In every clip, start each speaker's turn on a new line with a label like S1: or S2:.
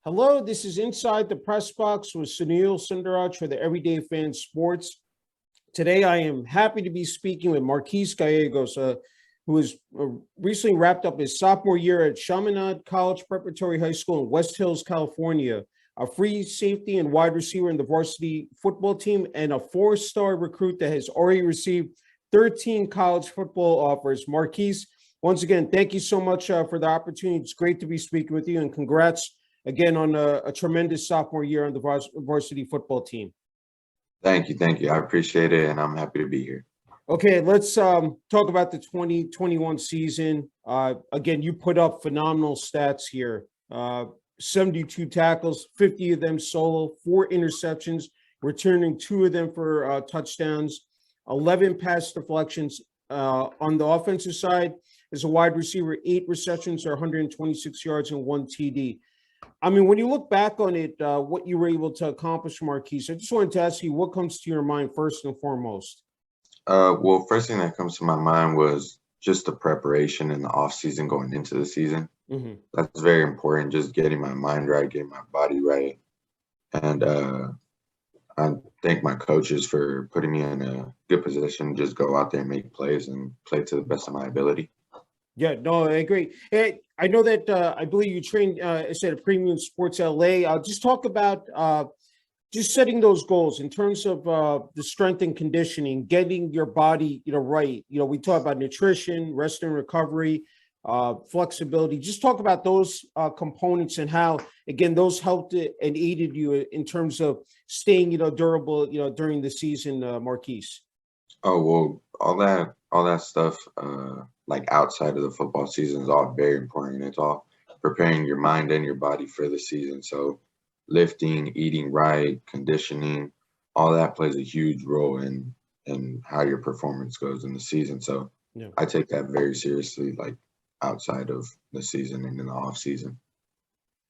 S1: Hello, this is Inside the Press Box with Sunil Sunder Raj for the Everyday Fan Sports. Today, I am happy to be speaking with Marquis Gallegos, who has recently wrapped up his sophomore year at Chaminade College Preparatory High School in West Hills, California, a free safety and wide receiver in the varsity football team, and a four-star recruit that has already received 13 college football offers. Marquis, once again, thank you so much for the opportunity. It's great to be speaking with you, and congrats again on a tremendous sophomore year on the varsity football team.
S2: Thank you. Thank you. I appreciate it, and I'm happy to be here.
S1: Okay, let's talk about the 2021 season. Again, you put up phenomenal stats here. 72 tackles, 50 of them solo, 4 interceptions, returning 2 of them for touchdowns, 11 pass deflections. On the offensive side, as a wide receiver, 8 receptions or 126 yards and 1 TD. I mean, when you look back on it, what you were able to accomplish, Marquis, I just wanted to ask you what comes to your mind first and foremost.
S2: Well, first thing that comes to my mind was just the preparation and the off season going into the season.
S1: Mm-hmm.
S2: That's very important, just getting my mind right, getting my body right. And I thank my coaches for putting me in a good position to just go out there and make plays and play to the best of my ability.
S1: Yeah, no, I agree. Hey, I know that I believe you trained at Premium Sports LA. Just talk about just setting those goals in terms of the strength and conditioning, getting your body, right. We talk about nutrition, rest and recovery, flexibility. Just talk about those components and how, again, those helped and aided you in terms of staying, durable, during the season, Marquis.
S2: Oh, well, all that stuff, like outside of the football season is all very important. It's all preparing your mind and your body for the season. So lifting, eating right, conditioning, all that plays a huge role in how your performance goes in the season. So yeah. I take that very seriously, like outside of the season and in the off season.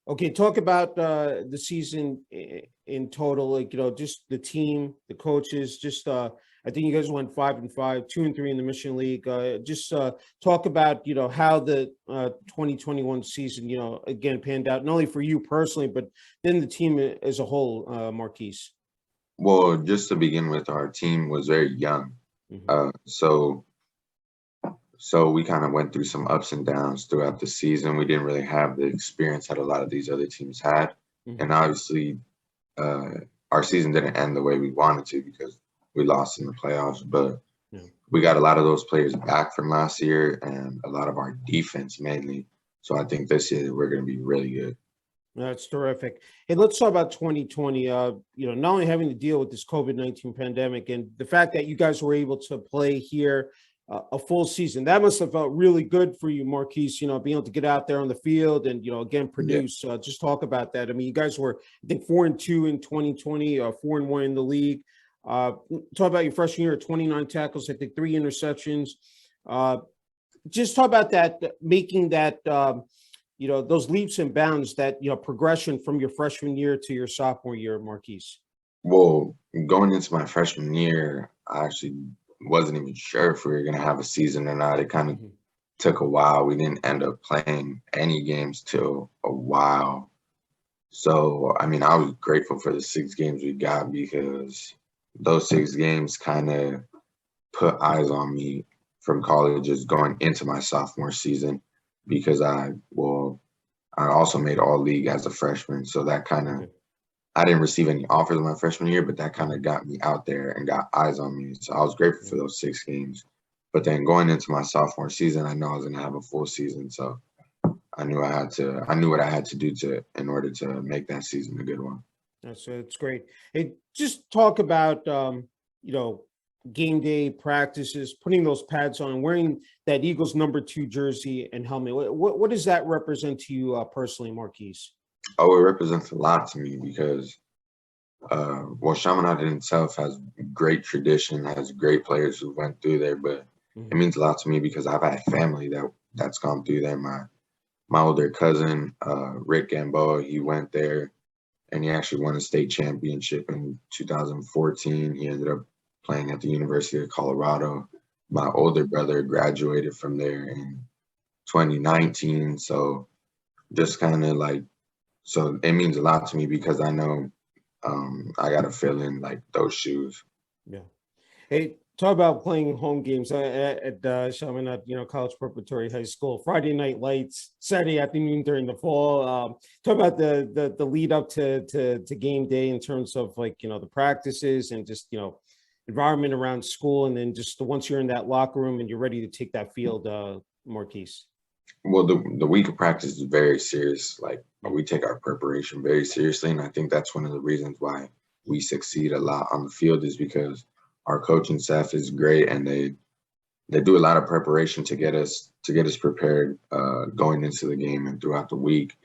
S1: Okay, talk about the season in total, like, just the team, the coaches, just I think you guys went 5-5, 2-3 in the Mission League. Just talk about, how the 2021 season, again, panned out, not only for you personally, but then the team as a whole, Marquis.
S2: Well, just to begin with, our team was very young. Mm-hmm. So we kind of went through some ups and downs throughout the season. We didn't really have the experience that a lot of these other teams had. Mm-hmm. And obviously, our season didn't end the way we wanted to because we lost in the playoffs. But yeah, we got a lot of those players back from last year and a lot of our defense mainly. So I think this year we're going to be really good.
S1: That's terrific. Hey, let's talk about 2020. Not only having to deal with this COVID-19 pandemic and the fact that you guys were able to play here a full season, that must have felt really good for you, Marquis, being able to get out there on the field and, again, produce. Yeah. Just talk about that. I mean, you guys were, I think, 4-2 in 2020, 4-1 in the league. Talk about your freshman year, 29 tackles, I think 3 interceptions. Just talk about that, making that, those leaps and bounds, that, progression from your freshman year to your sophomore year, Marquis.
S2: Well, going into my freshman year, I actually wasn't even sure if we were going to have a season or not. It kind of took a while. We didn't end up playing any games till a while. So, I mean, I was grateful for the 6 games we got because those 6 games kind of put eyes on me from colleges going into my sophomore season because I also made all league as a freshman. So that kind of, I didn't receive any offers in my freshman year, but that kind of got me out there and got eyes on me. So I was grateful for those 6 games. But then going into my sophomore season, I know I was going to have a full season. So I knew what I had to do in order to make that season a good one.
S1: That's great. Hey, just talk about, game day practices, putting those pads on, wearing that Eagles number 2 jersey and helmet. What does that represent to you personally, Marquis?
S2: Oh, it represents a lot to me because, Chaminade in itself has great tradition, has great players who went through there, but it means a lot to me because I've had family that's gone through there. My older cousin, Rick Gamboa, he went there and he actually won a state championship in 2014. He ended up playing at the University of Colorado. My older brother graduated from there in 2019. So just kind of like So it means a lot to me because I know I got to fill in like those shoes.
S1: Yeah. Hey, talk about playing home games at Chaminade, College Preparatory High School. Friday night lights, Saturday afternoon during the fall. Talk about the lead up to game day in terms of like the practices and just environment around school, and then just once you're in that locker room and you're ready to take that field, Marquis.
S2: Well, the week of practice is very serious. Like we take our preparation very seriously, and I think that's one of the reasons why we succeed a lot on the field is because our coaching staff is great, and they do a lot of preparation to get us prepared going into the game and throughout the week.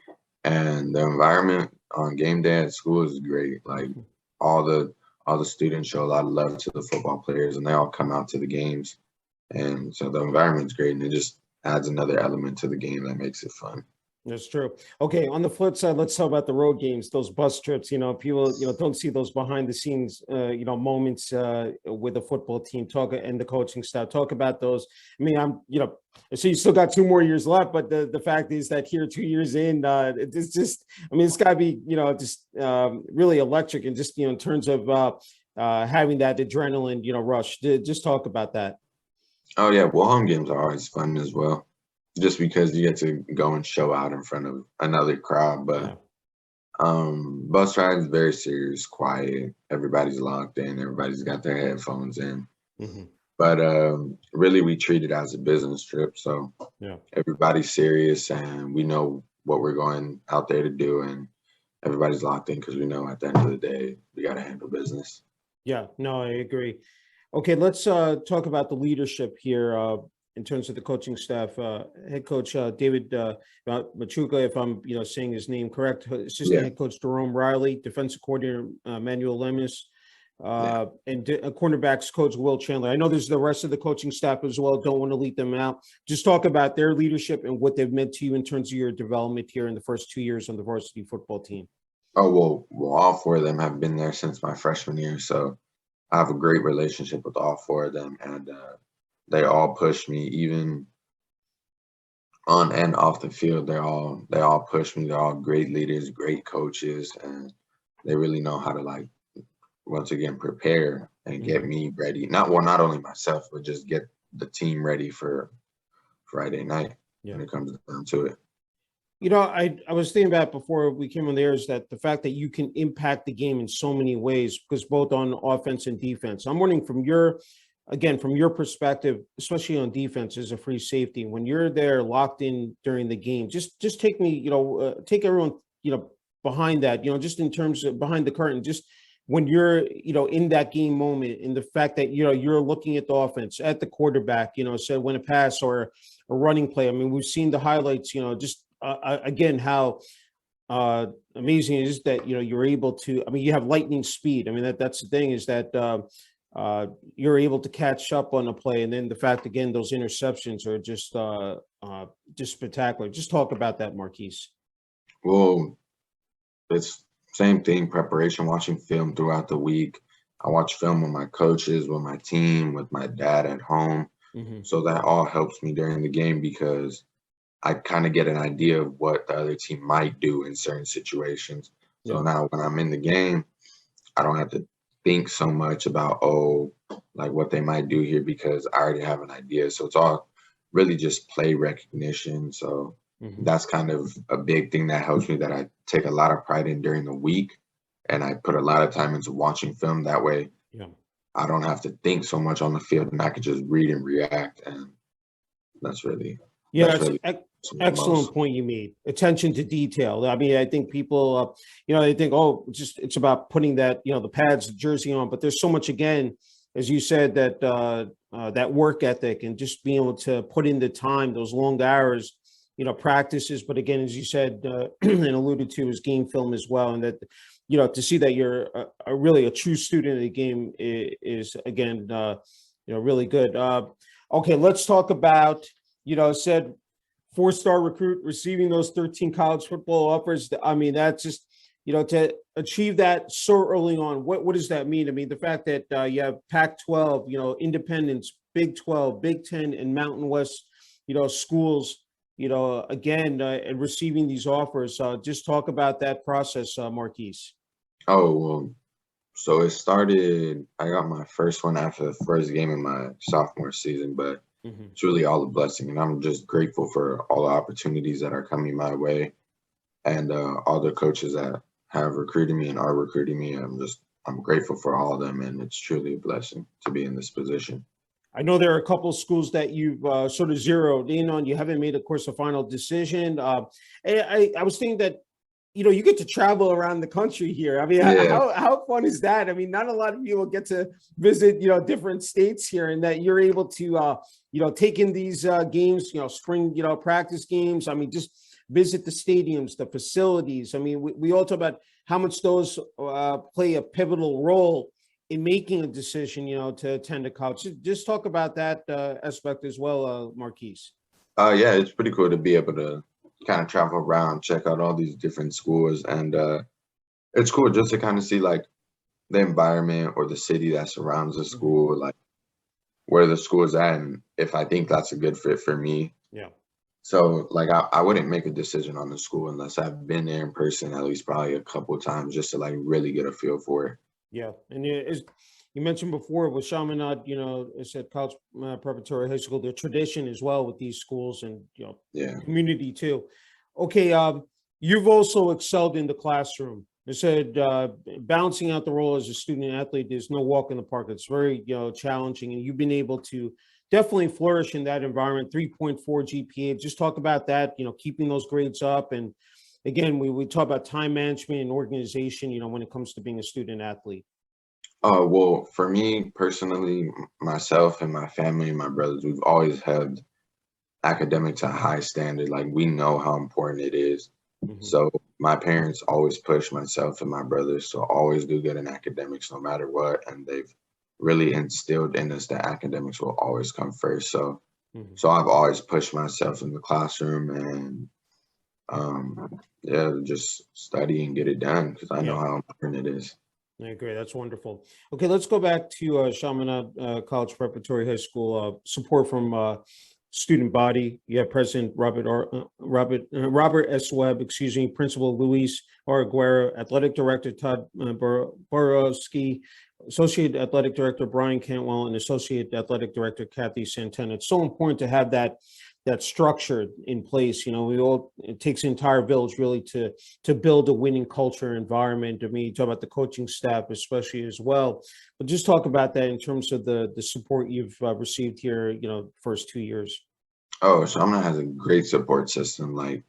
S2: And the environment on game day at school is great. Like all the students show a lot of love to the football players, and they all come out to the games. And so the environment's great, and it just adds another element to the game that makes it fun.
S1: That's true. Okay, on the flip side, let's talk about the road games, those bus trips. People, don't see those behind the scenes, moments with the football team. And the coaching staff. Talk about those. I mean, I see you still got 2 more years left, but the fact is that here, 2 years in, it's just, I mean, it's got to be, just really electric, and just in terms of having that adrenaline, rush. Just talk about that.
S2: Oh yeah, well, home games are always fun as well, just because you get to go and show out in front of another crowd. But bus rides very serious, quiet. Everybody's locked in. Everybody's got their headphones in.
S1: Mm-hmm.
S2: But really, we treat it as a business trip. So everybody's serious, and we know what we're going out there to do, and everybody's locked in because we know at the end of the day we got to handle business.
S1: Yeah, no, I agree. Okay, let's talk about the leadership here in terms of the coaching staff. Head coach David Machuca, if I'm saying his name correct. Assistant head coach Jerome Riley, defensive coordinator Manuel Lemus, and cornerbacks coach Will Chandler. I know there's the rest of the coaching staff as well. Don't want to leave them out. Just talk about their leadership and what they've meant to you in terms of your development here in the first 2 years on the varsity football team.
S2: Oh, well, all 4 of them have been there since my freshman year, so I have a great relationship with all 4 of them, and they all push me, even on and off the field. They all push me. They're all great leaders, great coaches, and they really know how to once again prepare and get me ready. Not only myself, but just get the team ready for Friday night when it comes down to it.
S1: I was thinking about before we came on the air is that the fact that you can impact the game in so many ways, because both on offense and defense. I'm wondering from your perspective, especially on defense as a free safety, when you're there locked in during the game, just take me, take everyone, behind that, just in terms of behind the curtain, just when you're, in that game moment, in the fact that, you're looking at the offense, at the quarterback, so when a pass or a running play. I mean, we've seen the highlights, just again, how amazing it is that, you're able to, I mean, you have lightning speed. I mean, that's the thing is that you're able to catch up on a play. And then the fact, again, those interceptions are just spectacular. Just talk about that, Marquis.
S2: Well, it's same thing, preparation, watching film throughout the week. I watch film with my coaches, with my team, with my dad at home. So that all helps me during the game because I kind of get an idea of what the other team might do in certain situations. So now when I'm in the game, I don't have to think so much about, what they might do here because I already have an idea. So it's all really just play recognition. So that's kind of a big thing that helps me, that I take a lot of pride in during the week, and I put a lot of time into watching film. That way I don't have to think so much on the field, and I can just read and react. And that's really
S1: excellent point you made. Attention to detail. I mean, I think people, they think, it's about putting that, the pads, the jersey on, but there's so much, again, as you said, that that work ethic and just being able to put in the time, those long hours, practices. But again, as you said and alluded to, is game film as well. And that, to see that you're really a true student of the game is again, really good. Okay, let's talk about, said 4-star recruit receiving those 13 college football offers. I mean, that's just, to achieve that so early on, what does that mean? I mean, the fact that you have Pac-12, independents, Big 12, Big 10, and Mountain West, schools again, and receiving these offers. Just talk about that process, Marquis.
S2: Oh, well, so it started, I got my first one after the first game of my sophomore season, but
S1: Hmm.
S2: it's really all a blessing. And I'm just grateful for all the opportunities that are coming my way and all the coaches that have recruited me and are recruiting me. I'm grateful for all of them. And it's truly a blessing to be in this position.
S1: I know there are a couple of schools that you've sort of zeroed in on. You haven't made, of course, a final decision. I was thinking that, you get to travel around the country here. I mean,
S2: Yeah.
S1: how fun is that? I mean, not a lot of people get to visit, different states here, and that you're able to, take in these games, spring, practice games. I mean, just visit the stadiums, the facilities. I mean, we all talk about how much those play a pivotal role in making a decision, to attend a college. Just talk about that aspect as well, Marquis.
S2: Yeah, it's pretty cool to be able to kind of travel around, check out all these different schools. And it's cool just to kind of see like the environment or the city that surrounds the
S1: Hmm.
S2: school, like where the school is at, and if I think that's a good fit for me.
S1: Yeah.
S2: So like I wouldn't make a decision on the school unless I've been there in person at least probably a couple of times just to like really get a feel for it.
S1: Yeah, and as you mentioned before with Chaminade, it's at College Preparatory High School, their tradition as well with these schools and
S2: Yeah.
S1: community too. Okay, you've also excelled in the classroom. I said balancing out the role as a student athlete is no walk in the park. It's very challenging, and you've been able to definitely flourish in that environment. 3.4 GPA. Just talk about that. Keeping those grades up and again, we talk about time management and organization, when it comes to being a student athlete.
S2: Well, for me personally, myself and my family and my brothers, we've always held academics a high standard. Like we know how important it is.
S1: Hmm.
S2: So my parents always push myself and my brothers to always do good in academics no matter what. And they've really instilled in us that academics will always come first. So
S1: Hmm.
S2: so I've always pushed myself in the classroom and yeah, just study and get it done because I know
S1: Yeah,
S2: how important it is.
S1: I agree. That's wonderful. Okay, let's go back to Chaminade College Preparatory High School. Support from student body. You have President Robert S. Webb, excuse me, Principal Luis R. Aguero, Athletic Director Todd Borowski, Associate Athletic Director Brian Cantwell, and Associate Athletic Director Kathy Santana. It's so important to have that structure in place. It takes an entire village really to build a winning culture environment. I mean, you talk about the coaching staff, especially as well, but just talk about that in terms of the support you've received here, first 2 years.
S2: Oh, Shamna has a great support system. Like,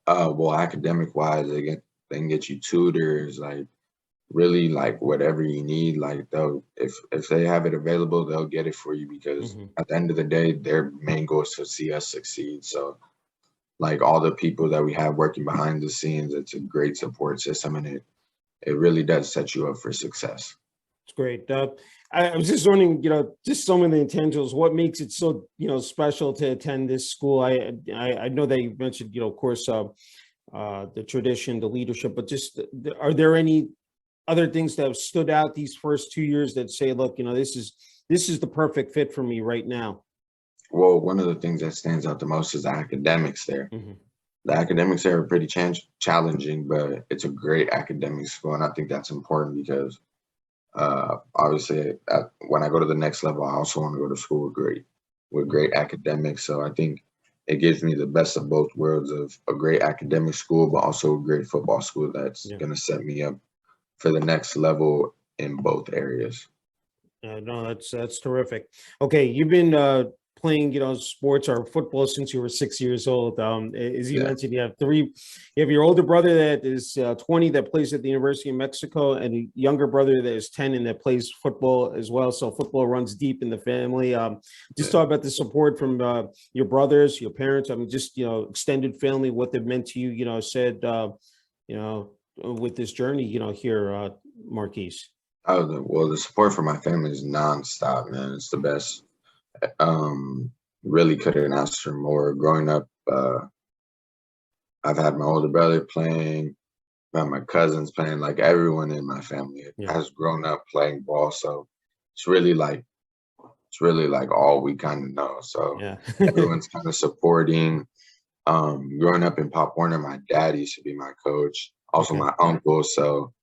S2: well, academic wise, they can get you tutors, like really like whatever you need. Like they'll if they have it available, they'll get it for you because
S1: Hmm.
S2: at the end of the day, their main goal is to see us succeed. So like all the people that we have working behind the scenes, it's a great support system and it really does set you up for success.
S1: It's great. I was just wondering, just some of the intangibles. What makes it so, special to attend this school? I know that you mentioned, of course, the tradition, the leadership, but just are there any other things that have stood out these first 2 years that say, look, this is the perfect fit for me right now?
S2: Well, one of the things that stands out the most is the academics there.
S1: Hmm.
S2: The academics there are pretty challenging, but it's a great academic school. And I think that's important because obviously when I go to the next level, I also want to go to school with great academics. So I think it gives me the best of both worlds of a great academic school, but also a great football school that's
S1: Yeah.
S2: going to set me up for the next level in both areas.
S1: No, that's terrific. Okay, you've been playing, sports or football since you were 6 years old. As you
S2: Yeah.
S1: mentioned, you have your older brother that is 20 that plays at the University of Mexico, and a younger brother that is 10 and that plays football as well. So football runs deep in the family. Just
S2: Yeah.
S1: talk about the support from your brothers, your parents. I mean, just extended family, what they've meant to you. Said with this journey, here, Marquis.
S2: Well, the support from my family is nonstop, man. It's the best. Um, really couldn't ask for more. Growing up, I've had my older brother playing, had my cousins playing, like everyone in my family
S1: Yeah.
S2: has grown up playing ball. So it's really like it's really like all we kind of know. So
S1: Yeah.
S2: everyone's kind of supporting. Growing up in Pop Warner, my dad used to be my coach, also
S1: Okay.
S2: my uncle. So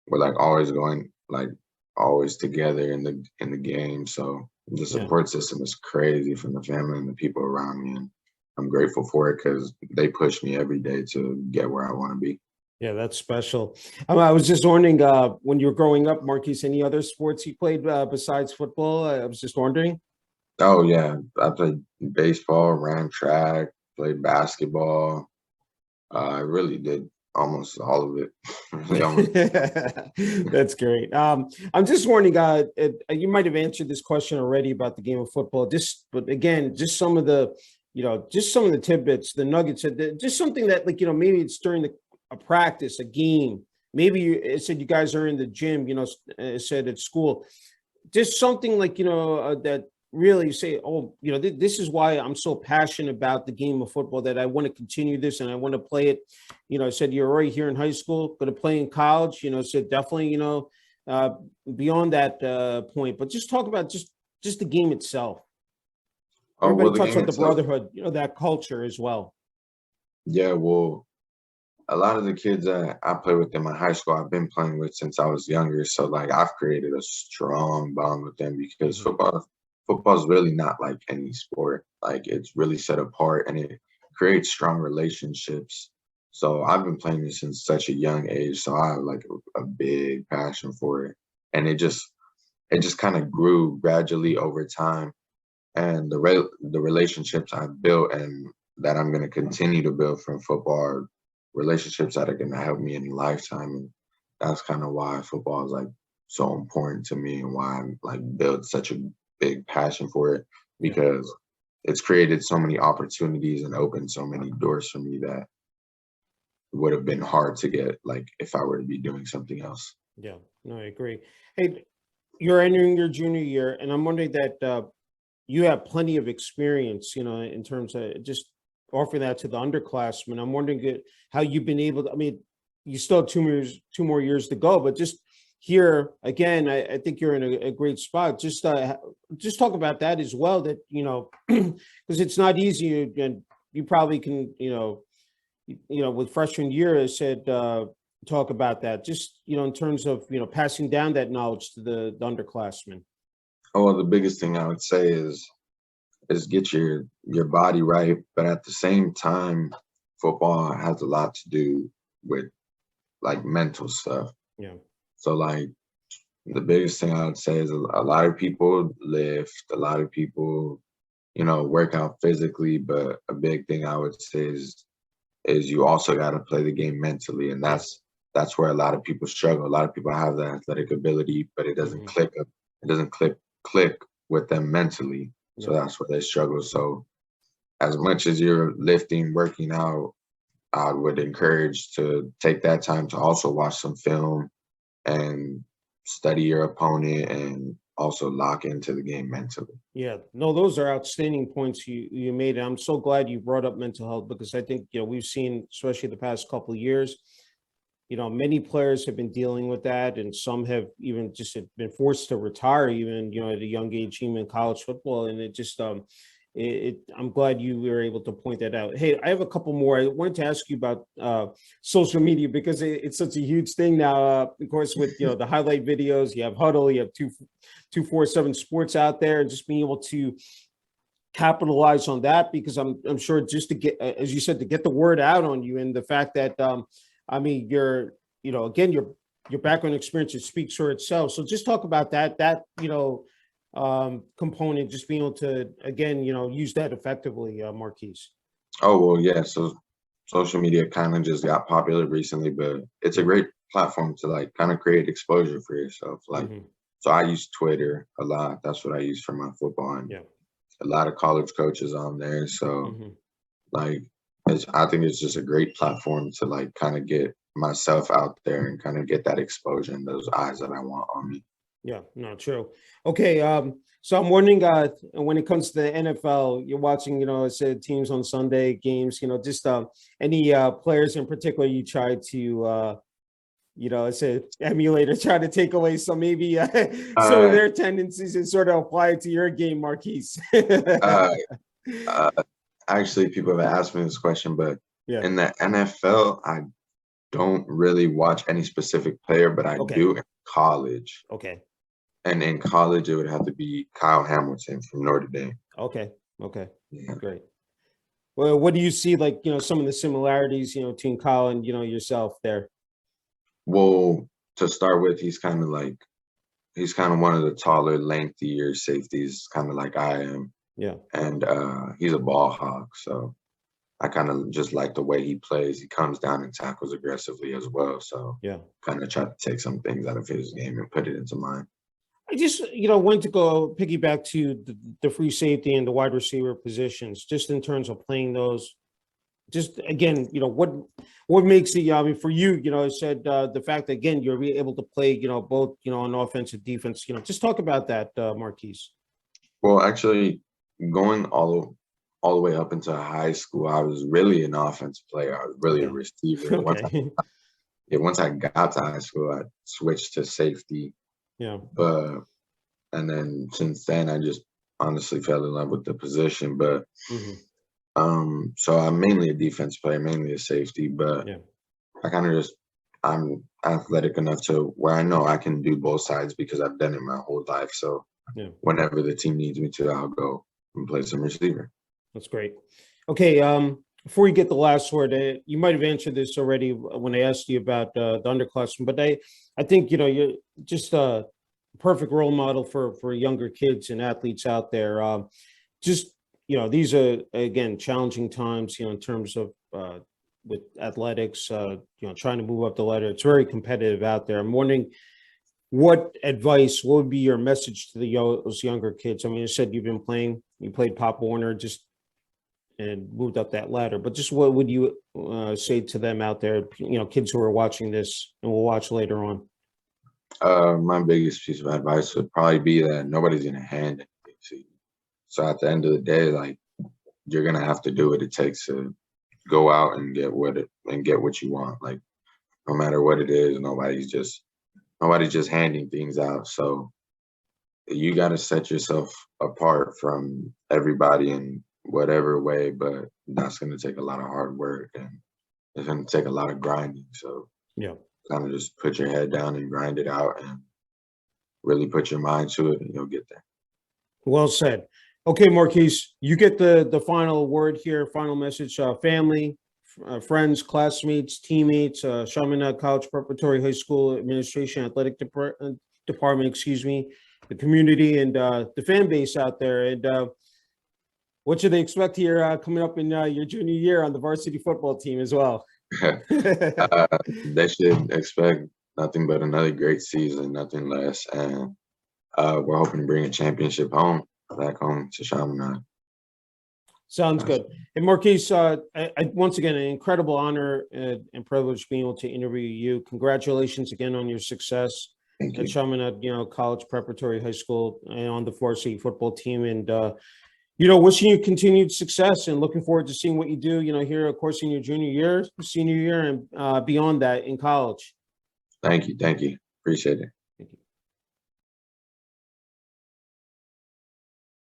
S2: we're like always going like always together in the game. So the
S1: Yeah.
S2: support system is crazy from the family and the people around me, and I'm grateful for it because they push me every day to get where I want to be.
S1: Yeah, that's special. I was just wondering, when you were growing up, Marquis, any other sports you played besides football? I was just wondering.
S2: Oh yeah, I played baseball, ran track, played basketball. I really did almost all of it. Really almost.
S1: That's great. I'm just wondering, you might have answered this question already about the game of football. Just, but again, just some of the, just some of the tidbits, the nuggets, just something that, like, maybe it's during a practice, a game. Maybe it said you guys are in the gym, it said at school, just something like that really you say, oh, this is why I'm so passionate about the game of football, that I want to continue this and I want to play it. I said you're already here in high school, going to play in college. Said definitely, uh, beyond that point. But just talk about just the game itself.
S2: Oh
S1: Everybody
S2: well, the
S1: talks
S2: game
S1: about the
S2: itself.
S1: brotherhood, that culture as well.
S2: Yeah, well, a lot of the kids that I play with in my high school, I've been playing with since I was younger. So like I've created a strong bond with them because
S1: Hmm.
S2: football is really not like any sport. Like it's really set apart and it creates strong relationships. So I've been playing this since such a young age. So I have like a big passion for it. And it just kind of grew gradually over time. And the relationships I've built and that I'm going to continue to build from football are relationships that are going to help me in a lifetime. And that's kind of why football is like so important to me and why I'm like built such a big passion for it
S1: Yeah.
S2: because it's created so many opportunities and opened so many doors for me that would have been hard to get like if I were to be doing something else.
S1: Yeah. No, I agree. Hey, you're entering your junior year, and I'm wondering that you have plenty of experience, in terms of just offering that to the underclassmen. I'm wondering how you've been able to, I mean, you still have 2 more years to go, but just here again, I think you're in a great spot. Just talk about that as well, that, because it's not easy, and you probably can, with freshman year, I said, talk about that, just, in terms of, passing down that knowledge to the underclassmen.
S2: Oh, well, the biggest thing I would say is get your body right, but at the same time, football has a lot to do with like mental stuff.
S1: Yeah.
S2: So like the biggest thing I would say is a lot of people lift, a lot of people, work out physically, but a big thing I would say is you also got to play the game mentally, and
S1: Yeah.
S2: that's where a lot of people struggle. A lot of people have the athletic ability, but it doesn't
S1: Hmm.
S2: click up. It doesn't click with them mentally. So
S1: Yeah.
S2: that's where they struggle. So as much as you're lifting, working out, I would encourage to take that time to also watch some film and study your opponent and also lock into the game mentally.
S1: Yeah, no, those are outstanding points you made. I'm so glad you brought up mental health, because I think, we've seen, especially the past couple of years, many players have been dealing with that, and some have even just have been forced to retire, even, at a young age, even in college football. And it just, I'm glad you were able to point that out. Hey, I have a couple more. I wanted to ask you about social media, because it's such a huge thing now. Of course, with the highlight videos, you have Huddle, you have 247 Sports out there, and just being able to capitalize on that, because I'm sure, just to get, as you said, to get the word out on you, and the fact that I mean, again, your background experience, it speaks for itself. So just talk about that component, just being able to, again, use that effectively, Marquis.
S2: Oh well, yeah. So social media kind of just got popular recently, but it's a
S1: Yeah.
S2: great platform to like kind of create exposure for yourself. Like,
S1: Hmm.
S2: so I use Twitter a lot. That's what I use for my football, and
S1: Yeah.
S2: a lot of college coaches on there. So
S1: Hmm.
S2: like, I think it's just a great platform to like kind of get myself out there and kind of get that exposure and those eyes that I want on me.
S1: Yeah, no, true. Okay, so I'm wondering, when it comes to the NFL, you're watching, I said teams on Sunday, games, just any players in particular you try to it's an emulator trying to take away some maybe some of
S2: Uh,
S1: their tendencies and sort of apply it to your game, Marquis.
S2: uh, uh, Actually, people have asked me this question, but
S1: Yeah.
S2: in the NFL, I don't really watch any specific player, but I
S1: Okay.
S2: do in college.
S1: Okay.
S2: And in college, it would have to be Kyle Hamilton from Notre Dame.
S1: Okay. Okay.
S2: Yeah.
S1: Great. Well, what do you see, like, some of the similarities, between Kyle and, yourself there?
S2: Well, to start with, he's kind of one of the taller, lengthier safeties, kind of like I am.
S1: Yeah.
S2: And he's a ball hawk. So I kind of just like the way he plays. He comes down and tackles aggressively as well. So
S1: Yeah.
S2: kind of try to take some things out of his game and put it into mine.
S1: I just, wanted to go piggyback to the free safety and the wide receiver positions, just in terms of playing those. Just again, what makes it? I mean, for you, I said the fact that again you're able to play, both, on offense and defense. Just talk about that, Marquis.
S2: Well, actually, going all the way up into high school, I was really an offensive player. I was really a receiver.
S1: Okay.
S2: Once I got to high school, I switched to safety.
S1: Yeah.
S2: And then since then, I just honestly fell in love with the position. But so I'm mainly a defense player, mainly a safety. But
S1: Yeah.
S2: I'm athletic enough to where I know I can do both sides because I've done it my whole life. So whenever the team needs me to, I'll go and play some receiver.
S1: That's great. Okay. Before you get the last word, you might have answered this already when I asked you about the underclassmen, but I think, you're just a perfect role model for younger kids and athletes out there. These are, again, challenging times, in terms of with athletics, trying to move up the ladder. It's very competitive out there. I'm wondering what would be your message to those younger kids? I mean, you said you played Pop Warner, and moved up that ladder, but just what would you say to them out there, kids who are watching this and will watch later on?
S2: My biggest piece of advice would probably be that nobody's going to hand anything to you. So at the end of the day, like, you're going to have to do what it takes to go out and get what you want. Like, no matter what it is, nobody's just handing things out. So you got to set yourself apart from everybody in whatever way, but that's going to take a lot of hard work and it's going to take a lot of grinding. So kind of just put your head down and grind it out and really put your mind to it and you'll get there. Well
S1: said. Okay, Marquis, you get the final word here, final message. Family, friends, classmates, teammates, Chaminade College Preparatory High School Administration Athletic Department, the community and the fan base out there. And what should they expect here coming up in your junior year on the varsity football team as well?
S2: They should expect nothing but another great season, nothing less. And we're hoping to bring a championship back home to Chaminade.
S1: Sounds good. And Marquis, once again, an incredible honor and privilege being able to interview you. Congratulations again on your success at Chaminade, College Preparatory High School and on the varsity football team. And wishing you continued success and looking forward to seeing what you do, here, of course, in your junior year, senior year, and beyond that in college.
S2: Thank you. Appreciate it.